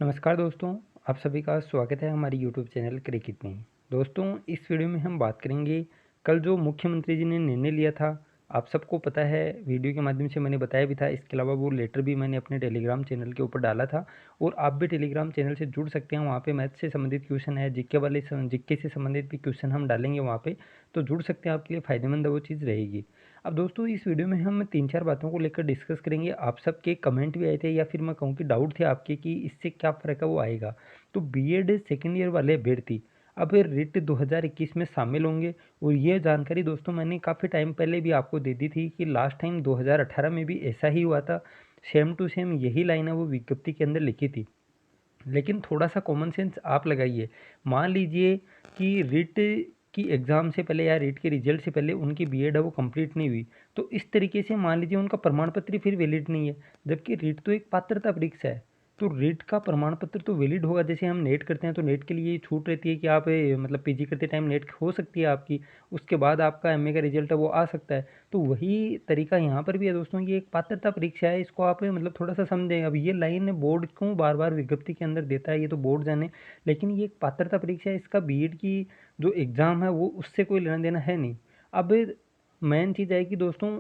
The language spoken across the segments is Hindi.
नमस्कार दोस्तों, आप सभी का स्वागत है हमारी यूट्यूब चैनल क्रिकेट में। दोस्तों, इस वीडियो में हम बात करेंगे कल जो मुख्यमंत्री जी ने निर्णय लिया था। आप सबको पता है, वीडियो के माध्यम से मैंने बताया भी था। इसके अलावा वो लेटर भी मैंने अपने टेलीग्राम चैनल के ऊपर डाला था और आप भी टेलीग्राम चैनल से जुड़ सकते हैं। वहाँ पे मैथ से संबंधित क्वेश्चन है, जीके से संबंधित भी क्वेश्चन हम डालेंगे वहाँ पे, तो जुड़ सकते हैं। आपके लिए फ़ायदेमंद वो चीज़ रहेगी। अब दोस्तों, इस वीडियो में हम 3-4 बातों को लेकर डिस्कस करेंगे। आप सबके कमेंट भी आए थे या फिर मैं कहूँ कि डाउट थे आपके कि इससे क्या फ़र्क है वो आएगा। तो बीएड सेकंड ईयर वाले अभ्यर्थी अब रिट 2021 में शामिल होंगे। और ये जानकारी दोस्तों मैंने काफ़ी टाइम पहले भी आपको दे दी थी कि लास्ट टाइम 2018 में भी ऐसा ही हुआ था। सेम टू सेम यही लाइन है वो विज्ञप्ति के अंदर लिखी थी। लेकिन थोड़ा-सा कॉमन सेंस आप लगाइए। मान लीजिए कि रिट की एग्ज़ाम से पहले या रिट के रिज़ल्ट से पहले उनकी बीएड है वो कंप्लीट नहीं हुई। तो इस तरीके से मान लीजिए उनका प्रमाण पत्र फिर वैलिड नहीं है। जबकि रिट तो एक पात्रता परीक्षा है। तो रिट का प्रमाण पत्र तो वैलिड होगा। जैसे हम नेट करते हैं तो नेट के लिए छूट रहती है कि आप मतलब पीजी करते टाइम नेट हो सकती है आपकी। उसके बाद आपका एमए का रिज़ल्ट है वो आ सकता है। तो वही तरीका यहाँ पर भी है दोस्तों। ये एक पात्रता परीक्षा है, इसको आप मतलब थोड़ा-सा समझें। अब ये लाइन बोर्ड क्यों बार-बार विज्ञप्ति के अंदर देता है, ये तो बोर्ड जाने। लेकिन ये एक पात्रता परीक्षा है, इसका बीएड की जो एग्ज़ाम है वो उससे कोई लेना-देना है नहीं। अब मेन चीज़ आएगी दोस्तों,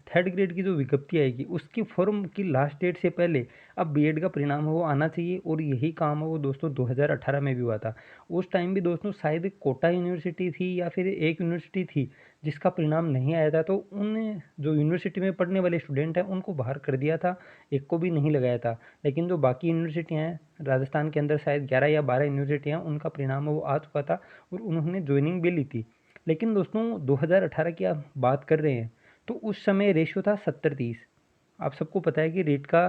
थर्ड ग्रेड की जो विज्ञप्ति आएगी उसकी फॉर्म की लास्ट डेट से पहले अब बीएड का परिणाम है वो आना चाहिए। और यही काम है वो दोस्तों 2018 में भी हुआ था। उस टाइम भी दोस्तों शायद कोटा यूनिवर्सिटी थी या फिर एक यूनिवर्सिटी थी जिसका परिणाम नहीं आया था। तो उन जो यूनिवर्सिटी में पढ़ने वाले स्टूडेंट हैं उनको बाहर कर दिया था, एक को भी नहीं लगाया था। लेकिन जो बाकी यूनिवर्सिटियाँ हैं राजस्थान के अंदर, शायद 11 या 12 यूनिवर्सिटियाँ, उनका परिणाम वो आ चुका था और उन्होंने ज्वाइनिंग भी ली थी। लेकिन दोस्तों 2018 की आप बात कर रहे हैं तो उस समय रेशियो था 70-30। आप सबको पता है कि रेट का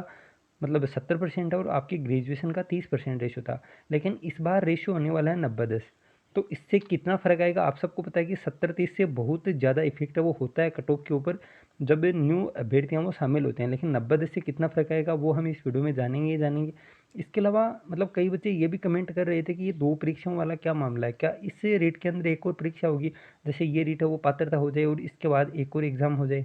मतलब 70% है और आपकी ग्रेजुएशन का 30% रेशो था। लेकिन इस बार रेशो होने वाला है 90-10। तो इससे कितना फ़र्क आएगा आप सबको पता है कि 70-30 से बहुत ज़्यादा इफेक्ट है वो होता है कट ऑफ के ऊपर जब न्यू अभ्यर्थियाँ वो शामिल होते हैं। लेकिन 90-10 से कितना फ़र्क आएगा वो हम इस वीडियो में जानेंगे ही जानेंगे। इसके अलावा मतलब कई बच्चे ये भी कमेंट कर रहे थे कि ये 2 परीक्षाओं वाला क्या मामला है? क्या इस रेट के अंदर एक और परीक्षा होगी? जैसे ये रेट है वो पात्रता हो जाए और इसके बाद एक और एग्ज़ाम हो जाए।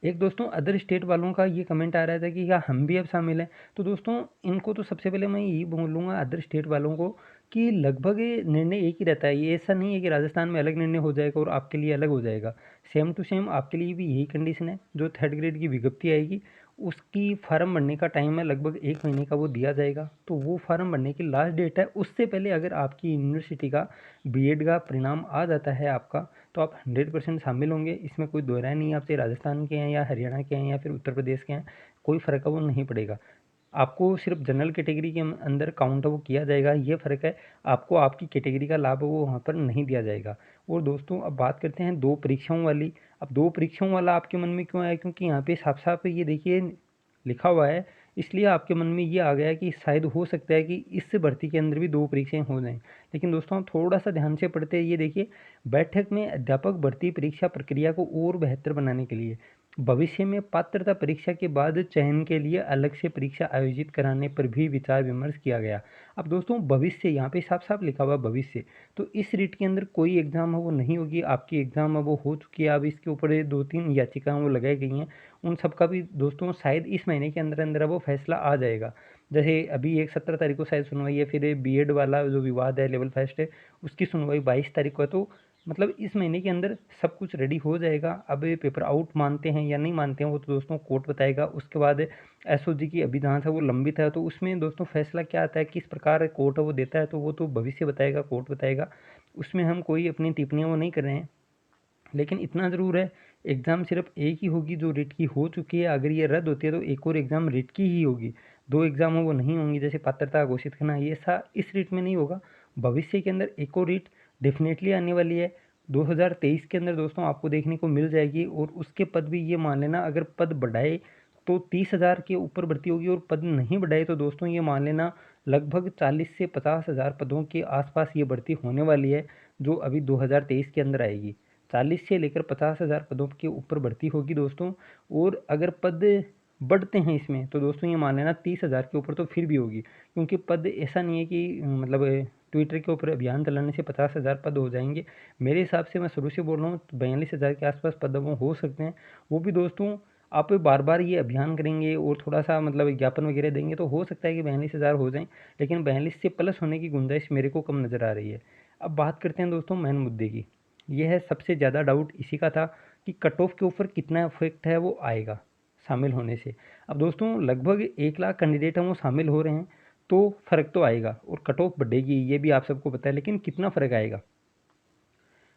एक दोस्तों अदर स्टेट वालों का ये कमेंट आ रहा था कि क्या हम भी अब शामिल हैं। तो दोस्तों इनको तो सबसे पहले मैं यही बोलूँगा अदर स्टेट वालों को कि लगभग ये निर्णय एक ही रहता है। ये ऐसा नहीं है कि राजस्थान में अलग निर्णय हो जाएगा और आपके लिए अलग हो जाएगा। सेम टू सेम आपके लिए भी यही कंडीशन है। जो थर्ड ग्रेड की विज्ञप्ति आएगी उसकी फार्म भरने का टाइम है लगभग 1 महीने का वो दिया जाएगा। तो वो फार्म भरने की लास्ट डेट है। उससे पहले अगर आपकी यूनिवर्सिटी का बीएड का परिणाम आ जाता है आपका, तो आप 100% शामिल होंगे। इसमें कोई दो राय नहीं है। आप चाहे राजस्थान के हैं या हरियाणा के हैं या फिर उत्तर प्रदेश के हैं, कोई फ़र्क है वो नहीं पड़ेगा। आपको सिर्फ जनरल कैटेगरी के अंदर काउंट है वो किया जाएगा, ये फ़र्क है। आपको आपकी कैटेगरी का लाभ वो वहाँ पर नहीं दिया जाएगा। और दोस्तों अब बात करते हैं 2 परीक्षाओं वाली। अब 2 परीक्षाओं वाला आपके मन में क्यों आया? क्योंकि यहाँ पे साफ-साफ ये देखिए लिखा हुआ है, इसलिए आपके मन में ये आ गया कि शायद हो सकता है कि इस भर्ती के अंदर भी 2 परीक्षाएँ हो जाएँ। लेकिन दोस्तों आप थोड़ा-सा ध्यान से पढ़ते हैं, ये देखिए बैठक में अध्यापक भर्ती परीक्षा प्रक्रिया को और बेहतर बनाने के लिए भविष्य में पात्रता परीक्षा के बाद चयन के लिए अलग से परीक्षा आयोजित कराने पर भी विचार विमर्श किया गया। अब दोस्तों भविष्य यहाँ पे साफ-साफ लिखा हुआ भविष्य। तो इस रीट के अंदर कोई एग्ज़ाम है वो नहीं होगी। आपकी एग्ज़ाम है वो हो चुकी है। अब इसके ऊपर 2-3 याचिकाएँ वो लगाई गई हैं। उन सब का भी दोस्तों शायद इस महीने के अंदर-अंदर वो फैसला आ जाएगा। जैसे अभी एक 17 तारीख को शायद सुनवाई है, फिर बीएड वाला जो विवाद है लेवल फर्स्ट है, उसकी सुनवाई 22 तारीख को है। तो मतलब इस महीने के अंदर सब कुछ रेडी हो जाएगा। अब ये पेपर आउट मानते हैं या नहीं मानते हैं वो तो दोस्तों कोर्ट बताएगा। उसके बाद एसओजी की अभी जहाँ से वो लंबित है तो उसमें दोस्तों फैसला क्या आता है, किस प्रकार कोर्ट वो देता है, तो वो तो भविष्य बताएगा, कोर्ट बताएगा। उसमें हम कोई अपनी टिप्पणियाँ वो नहीं कर रहे हैं। लेकिन इतना ज़रूर है, एग्ज़ाम सिर्फ एक ही होगी जो रिट की हो चुकी है। अगर ये रद्द होती है तो एक और एग्ज़ाम रिट की ही होगी। 2 एग्ज़ाम वो नहीं होंगी। जैसे पात्रता घोषित करना ये ऐसा इस रिट में नहीं होगा। भविष्य के अंदर एक और रिट डेफ़िनेटली आने वाली है। 2023 के अंदर दोस्तों आपको देखने को मिल जाएगी। और उसके पद भी ये मान लेना, अगर पद बढ़ाए तो 30,000 के ऊपर भर्ती होगी और पद नहीं बढ़ाए तो दोस्तों ये मान लेना लगभग 40 से 50,000 पदों के आस-पास ये भर्ती होने वाली है, जो अभी 2023 के अंदर आएगी। 40 से लेकर 50,000 पदों के ऊपर भर्ती होगी दोस्तों। और अगर पद बढ़ते हैं इसमें तो दोस्तों ये मान लेना 30,000 के ऊपर तो फिर भी होगी। क्योंकि पद ऐसा नहीं है कि मतलब ट्विटर के ऊपर अभियान चलाने से 50,000 पद हो जाएंगे। मेरे हिसाब से मैं शुरू से बोल रहा हूँ 42,000 के आसपास पद वो हो सकते हैं। वो भी दोस्तों आप बार बार ये अभियान करेंगे और थोड़ा सा मतलब विज्ञापन वगैरह देंगे तो हो सकता है कि 42,000 हो जाएं, लेकिन 42 से प्लस होने की गुंजाइश मेरे को कम नज़र आ रही है। अब बात करते हैं दोस्तों मेन मुद्दे की। यह है सबसे ज़्यादा डाउट इसी का था कि कट ऑफ के ऊपर कितना इफेक्ट है वो आएगा शामिल होने से। अब दोस्तों लगभग 1 लाख कैंडिडेट हैं वो शामिल हो रहे हैं, तो फ़र्क तो आएगा और कट ऑफ बढ़ेगी, ये भी आप सबको पता है, लेकिन कितना फ़र्क आएगा।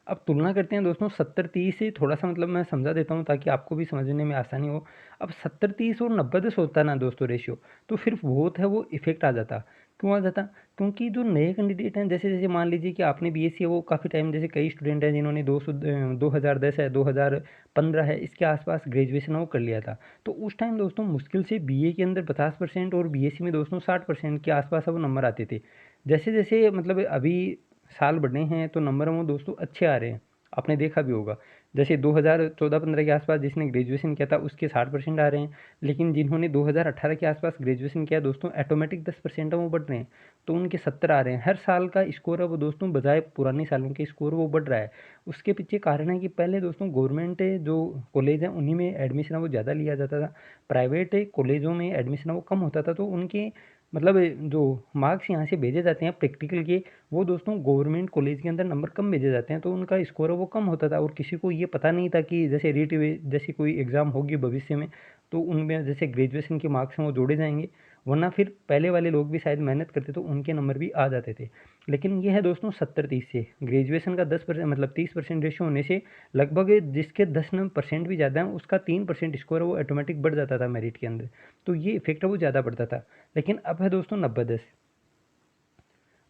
अब तुलना करते हैं दोस्तों 70-30 से, थोड़ा सा मतलब मैं समझा देता हूँ ताकि आपको भी समझने में आसानी हो। अब 70-30 और 90-10 होता ना दोस्तों रेशियो, तो फिर बहुत है वो इफेक्ट आ जाता। क्यों आ जाता? क्योंकि जो नए कैंडिडेट हैं, जैसे जैसे मान लीजिए कि आपने बीएससी है वो काफ़ी टाइम, जैसे कई स्टूडेंट हैं जिन्होंने 2010 है 2015 है इसके आसपास ग्रेजुएशन वो कर लिया था, तो उस टाइम दोस्तों मुश्किल से बीए के अंदर 50% और बीएससी में दोस्तों 60% के आसपास वो नंबर आते थे। जैसे जैसे मतलब अभी साल बढ़े हैं तो नंबर वो दोस्तों अच्छे आ रहे हैं, आपने देखा भी होगा। जैसे 2014-15 के आसपास जिसने ग्रेजुएशन किया था उसके 60% आ रहे हैं, लेकिन जिन्होंने 2018 के आसपास ग्रेजुएशन किया दोस्तों ऑटोमेटिक 10% वो बढ़ रहे हैं, तो उनके 70 आ रहे हैं। हर साल का स्कोर है वो दोस्तों बजाय पुराने सालों के स्कोर वो बढ़ रहा है। उसके पीछे कारण है कि पहले दोस्तों गवर्नमेंट जो कॉलेज हैं उन्हीं में एडमिशन वो ज़्यादा लिया जाता था, प्राइवेट कॉलेजों में एडमिशन वो कम होता था, तो उनके मतलब जो मार्क्स यहाँ से भेजे जाते हैं प्रैक्टिकल के, वो दोस्तों गवर्नमेंट कॉलेज के अंदर नंबर कम भेजे जाते हैं, तो उनका स्कोर वो कम होता था। और किसी को ये पता नहीं था कि जैसे रीट जैसी कोई एग्ज़ाम होगी भविष्य में, तो उनमें जैसे ग्रेजुएशन के मार्क्स हैं वो जोड़े जाएंगे, वरना फिर पहले वाले लोग भी शायद मेहनत करते तो उनके नंबर भी आ जाते थे। लेकिन ये है दोस्तों 70-30 से, ग्रेजुएशन का 10% मतलब 30% रेशियो होने से लगभग जिसके 10% भी ज़्यादा है उसका 3% स्कोर है वो ऑटोमेटिक बढ़ जाता था मेरिट के अंदर, तो ये इफेक्ट है वो ज़्यादा बढ़ता था। लेकिन अब है दोस्तों 90-10।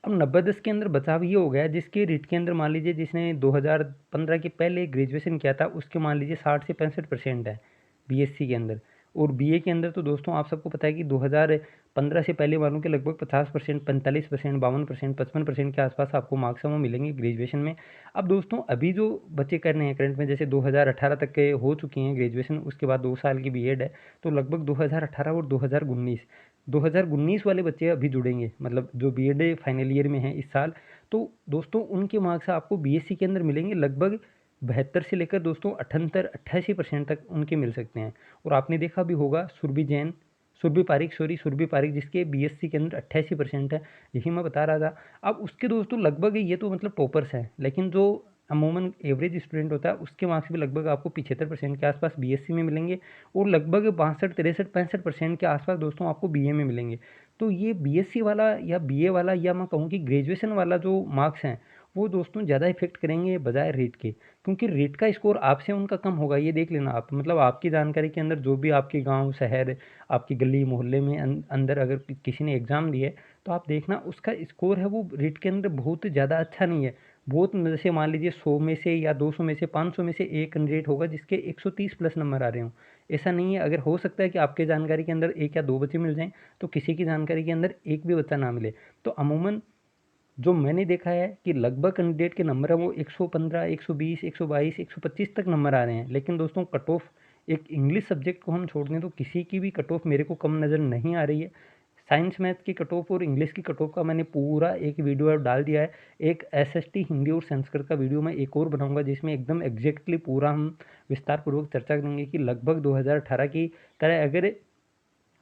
अब 90-10 के अंदर बचाव ये हो गया जिसके रीट के अंदर मान लीजिए जिसने 2015 के पहले ग्रेजुएशन किया था उसके मान लीजिए 60 से 65% है बीएससी के अंदर, और बीए के अंदर तो दोस्तों आप सबको पता है कि 2015 से पहले वालों के लगभग 50%, 45%, 52%, 55% के आसपास आपको मार्क्स हैं वो मिलेंगे ग्रेजुएशन में। अब दोस्तों अभी जो बच्चे कर रहे हैं करंट में, जैसे 2018 तक के हो चुकी हैं ग्रेजुएशन, उसके बाद 2 साल की बीएड है, तो लगभग 2018 और 2019 वाले बच्चे अभी जुड़ेंगे, मतलब जो बीएड फाइनल ईयर में हैं इस साल, तो दोस्तों उनके मार्क्स आपको बीएससी के अंदर मिलेंगे लगभग 72 से लेकर दोस्तों 78-88% तक उनके मिल सकते हैं। और आपने देखा भी होगा सुरभि पारिक जिसके बीएससी के अंदर 88% है, यही मैं बता रहा था। अब उसके दोस्तों लगभग ये तो मतलब टॉपर्स हैं, लेकिन जो अमूमन एवरेज स्टूडेंट होता है उसके मार्क्स भी लगभग आपको 75% के आसपास बीएससी में मिलेंगे, और लगभग 62, 63, 65% के आसपास दोस्तों आपको बीए में मिलेंगे। तो ये बीएससी वाला या बीए वाला या मैं कहूँ कि ग्रेजुएशन वाला जो मार्क्स हैं वो दोस्तों ज़्यादा इफेक्ट करेंगे बजाय रेट के, क्योंकि रेट का स्कोर आपसे उनका कम होगा, ये देख लेना आप। मतलब आपकी जानकारी के अंदर जो भी आपके गांव शहर आपकी गली मोहल्ले में अंदर अगर किसी ने एग्ज़ाम दिया है, तो आप देखना उसका स्कोर है वो रेट के अंदर बहुत ज़्यादा अच्छा नहीं है। बहुत जैसे मान लीजिए 100 में से या 200 में से 500 में से एक कैंडिडेट होगा जिसके 130 प्लस नंबर आ रहे हों, ऐसा नहीं है। अगर हो सकता है कि आपके जानकारी के अंदर एक या दो बच्चे मिल जाएं, तो किसी की जानकारी के अंदर एक भी बच्चा ना मिले। तो अमूमन जो मैंने देखा है कि लगभग कैंडिडेट के नंबर है वो 115, 120, 122, 125 तक नंबर आ रहे हैं, लेकिन दोस्तों कट ऑफ एक इंग्लिश सब्जेक्ट को हम छोड़ दें तो किसी की भी कट ऑफ मेरे को कम नज़र नहीं आ रही है। साइंस मैथ की कट ऑफ और इंग्लिश की कट ऑफ का मैंने पूरा एक वीडियो डाल दिया है। एक एसएसटी हिंदी और संस्कृत का वीडियो मैं एक और बनाऊंगा जिसमें एकदम एग्जैक्टली पूरा हम विस्तार पूर्वक चर्चा करेंगे कि लगभग 2018 की तरह अगर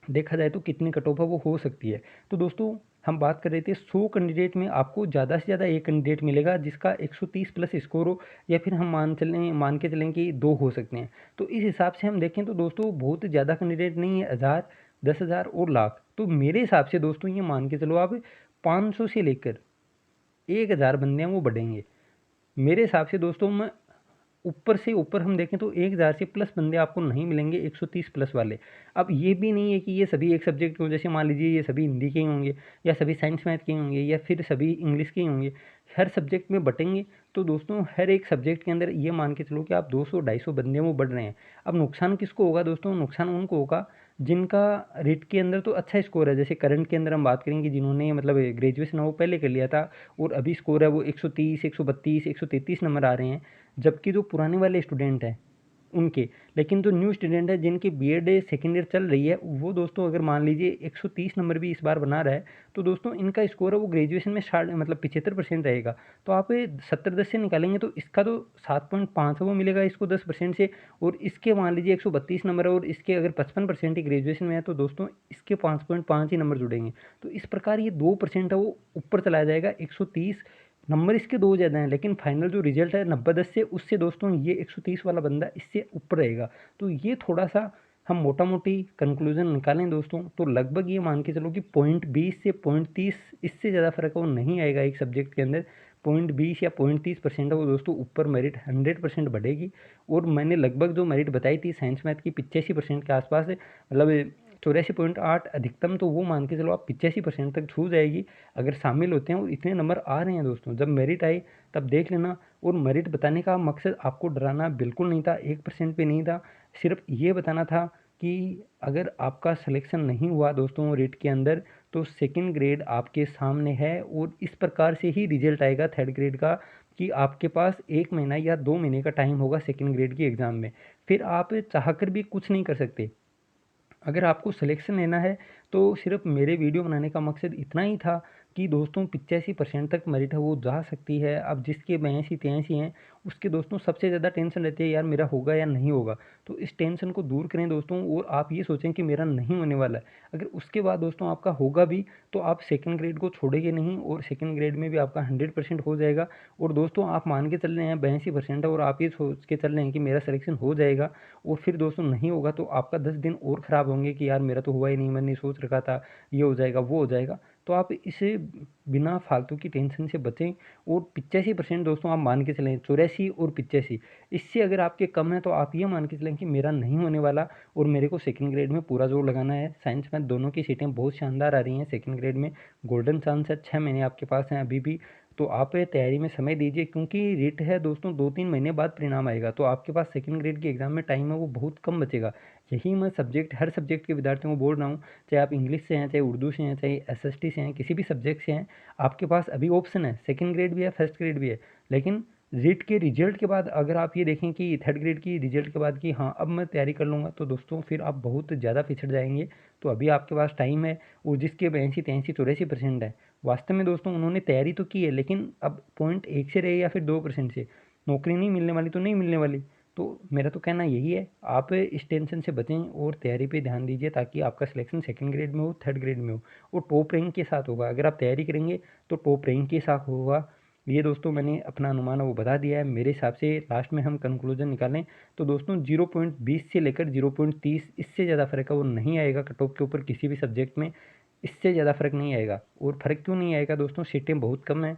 देखा जाए तो कितनी कट ऑफ है वो हो सकती है। तो दोस्तों हम बात कर रहे थे 100 कैंडिडेट में आपको ज़्यादा से ज़्यादा एक कैंडिडेट मिलेगा जिसका 130 प्लस स्कोर हो, या फिर हम मान के चलें कि 2 हो सकते हैं। तो इस हिसाब से हम देखें तो दोस्तों बहुत ज़्यादा कैंडिडेट नहीं है, 1000, 10,000 और लाख। तो मेरे हिसाब से दोस्तों ये मान के चलो आप 500 से लेकर 1000 बंदे हैं वो बढ़ेंगे। मेरे हिसाब से दोस्तों मैं ऊपर से ऊपर हम देखें तो 1000 से प्लस बंदे आपको नहीं मिलेंगे 130 प्लस वाले। अब ये भी नहीं है कि ये सभी एक सब्जेक्ट के हों, जैसे मान लीजिए ये सभी हिंदी के ही होंगे या सभी साइंस मैथ के होंगे या फिर सभी इंग्लिश के ही होंगे, हर सब्जेक्ट में बटेंगे। तो दोस्तों हर एक सब्जेक्ट के अंदर ये मान के चलो कि आप 200-250 बंदे वो बढ़ रहे हैं। अब नुकसान किसको होगा दोस्तों? नुकसान उनको होगा जिनका रेट के अंदर तो अच्छा स्कोर है, जैसे करंट के अंदर हम बात करेंगे जिन्होंने मतलब ग्रेजुएशन वो पहले कर लिया था और अभी स्कोर है वो 130, 132, 133 नंबर आ रहे हैं, जबकि जो पुराने वाले स्टूडेंट हैं उनके। लेकिन जो न्यू स्टूडेंट है जिनकी बीएड सेकंड ईयर चल रही है, वो दोस्तों अगर मान लीजिए 130 नंबर भी इस बार बना रहा है, तो दोस्तों इनका स्कोर है वो ग्रेजुएशन में 60 मतलब 75% रहेगा। तो आप 70-10 से निकालेंगे तो इसका तो 7.5 है वो मिलेगा इसको 10% से, और इसके मान लीजिए 132 नंबर है और इसके अगर 55% ही ग्रेजुएशन में है, तो दोस्तों इसके 5.5 ही नंबर जुड़ेंगे। तो इस प्रकार ये 2% है वो ऊपर चला जाएगा। 130 नंबर इसके 2 ज़्यादा हैं, लेकिन फाइनल जो रिजल्ट है 90-10 से, उससे दोस्तों ये 130 वाला बंदा इससे ऊपर रहेगा। तो ये थोड़ा सा हम मोटा मोटी कंक्लूजन निकालें दोस्तों, तो लगभग ये मान के चलो कि 0.20 से 0.30 इससे ज़्यादा फर्क वो नहीं आएगा एक सब्जेक्ट के अंदर। 0.20 या 0.30% है वो दोस्तों ऊपर मेरिट 100% बढ़ेगी। और मैंने लगभग जो मेरिट बताई थी साइंस मैथ की 85% के आसपास है, मतलब 84.8 अधिकतम, तो वो मान के चलो आप 85% तक छू जाएगी अगर शामिल होते हैं और इतने नंबर आ रहे हैं दोस्तों। जब मेरिट आई तब देख लेना। और मेरिट बताने का मकसद आपको डराना बिल्कुल नहीं था, 1% पे नहीं था, सिर्फ ये बताना था कि अगर आपका सिलेक्शन नहीं हुआ दोस्तों रेट के अंदर, तो सेकंड ग्रेड आपके सामने है और इस प्रकार से ही रिजल्ट आएगा थर्ड ग्रेड का, कि आपके पास 1 महीना या 2 महीने का टाइम होगा सेकंड ग्रेड की एग्ज़ाम में। फिर आप चाहकर भी कुछ नहीं कर सकते। अगर आपको सिलेक्शन लेना है तो सिर्फ मेरे वीडियो बनाने का मकसद इतना ही था कि दोस्तों 85% तक मेरिट है वो जा सकती है। अब जिसके 82-83 हैं उसके दोस्तों सबसे ज़्यादा टेंशन रहती है यार मेरा होगा या नहीं होगा। तो इस टेंशन को दूर करें दोस्तों और आप ये सोचें कि मेरा नहीं होने वाला है। अगर उसके बाद दोस्तों आपका होगा भी तो आप सेकंड ग्रेड को छोड़ेंगे नहीं और सेकंड ग्रेड में भी आपका 100% हो जाएगा। और दोस्तों आप मान के चल रहे हैं 82% है और आप ये सोच के चल रहे हैं कि मेरा सिलेक्शन हो जाएगा, और फिर दोस्तों नहीं होगा तो आपका 10 दिन और ख़राब होंगे कि यार मेरा तो हुआ ही नहीं, मैंने सोच रखा था ये हो जाएगा वो हो जाएगा। तो आप इसे बिना फालतू की टेंशन से बचें। और 85% दोस्तों आप मान के चलें, 84 और 85 इससे अगर आपके कम है तो आप ये मान के चलें कि मेरा नहीं होने वाला और मेरे को सेकंड ग्रेड में पूरा जोर लगाना है। साइंस मैथ दोनों की सीटें बहुत शानदार आ रही हैं सेकंड ग्रेड में, गोल्डन चांस है, 6 महीने आपके पास हैं अभी भी। तो आप तैयारी में समय दीजिए, क्योंकि रेट है दोस्तों 2-3 महीने बाद परिणाम आएगा, तो आपके पास सेकंड ग्रेड के एग्ज़ाम में टाइम है वो बहुत कम बचेगा। यही मैं हर सब्जेक्ट के विद्यार्थियों को बोल रहा हूँ, चाहे आप इंग्लिश से हैं, चाहे उर्दू से हैं, चाहे एसएसटी से हैं, किसी भी सब्जेक्ट से हैं, आपके पास अभी ऑप्शन है, सेकंड ग्रेड भी है, फर्स्ट ग्रेड भी है। लेकिन रीट के रिजल्ट के बाद अगर आप ये देखें कि थर्ड ग्रेड की रिजल्ट के बाद कि हाँ अब मैं तैयारी कर लूँगा, तो दोस्तों फिर आप बहुत ज़्यादा पिछड़ जाएंगे। तो अभी आपके पास टाइम है। और जिसके 82-83-84% है, वास्तव में दोस्तों उन्होंने तैयारी तो की है, लेकिन अब पॉइंट 1 से रहे या फिर 2% से नौकरी नहीं मिलने वाली तो नहीं मिलने वाली। तो मेरा तो कहना यही है, आप इस टेंशन से बचें और तैयारी पे ध्यान दीजिए, ताकि आपका सिलेक्शन सेकंड ग्रेड में हो, थर्ड ग्रेड में हो, और टॉप रैंक के साथ होगा। अगर आप तैयारी करेंगे तो टॉप रैंक के साथ होगा। ये दोस्तों मैंने अपना अनुमान है वो बता दिया है। मेरे हिसाब से लास्ट में हम कंक्लूजन निकालें तो दोस्तों 0.20 से लेकर 0.30 इससे ज़्यादा फ़र्क है वो नहीं आएगा कट ऑफ के ऊपर किसी भी सब्जेक्ट में। इससे ज़्यादा फ़र्क नहीं आएगा। और फ़र्क क्यों नहीं आएगा दोस्तों, सीटें बहुत कम हैं,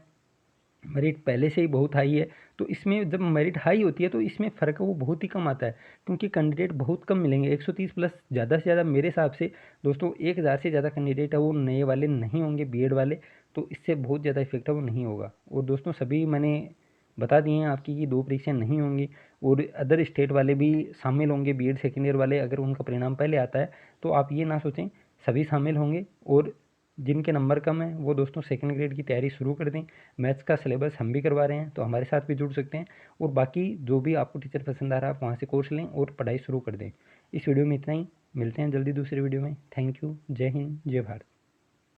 मेरिट पहले से ही बहुत हाई है। तो इसमें जब मेरिट हाई होती है तो इसमें फ़र्क है वो बहुत ही कम आता है, क्योंकि कैंडिडेट बहुत कम मिलेंगे। 130 प्लस ज़्यादा से ज़्यादा मेरे हिसाब से दोस्तों 1000 से ज़्यादा कैंडिडेट है वो नए वाले नहीं होंगे बीएड वाले। तो इससे बहुत ज़्यादा इफेक्ट है वो नहीं होगा। और दोस्तों सभी मैंने बता दिए हैं आपकी कि 2 परीक्षाएं नहीं होंगी, और अदर स्टेट वाले भी शामिल होंगे बीएड सेकेंड ईयर वाले। अगर उनका परिणाम पहले आता है तो आप ये ना सोचें, सभी शामिल होंगे। और जिनके नंबर कम हैं वो दोस्तों सेकंड ग्रेड की तैयारी शुरू कर दें। मैथ्स का सिलेबस हम भी करवा रहे हैं, तो हमारे साथ भी जुड़ सकते हैं। और बाकी जो भी आपको टीचर पसंद आ रहा है आप वहाँ से कोर्स लें और पढ़ाई शुरू कर दें। इस वीडियो में इतना ही, मिलते हैं जल्दी दूसरे वीडियो में। थैंक यू, जय हिंद, जय भारत।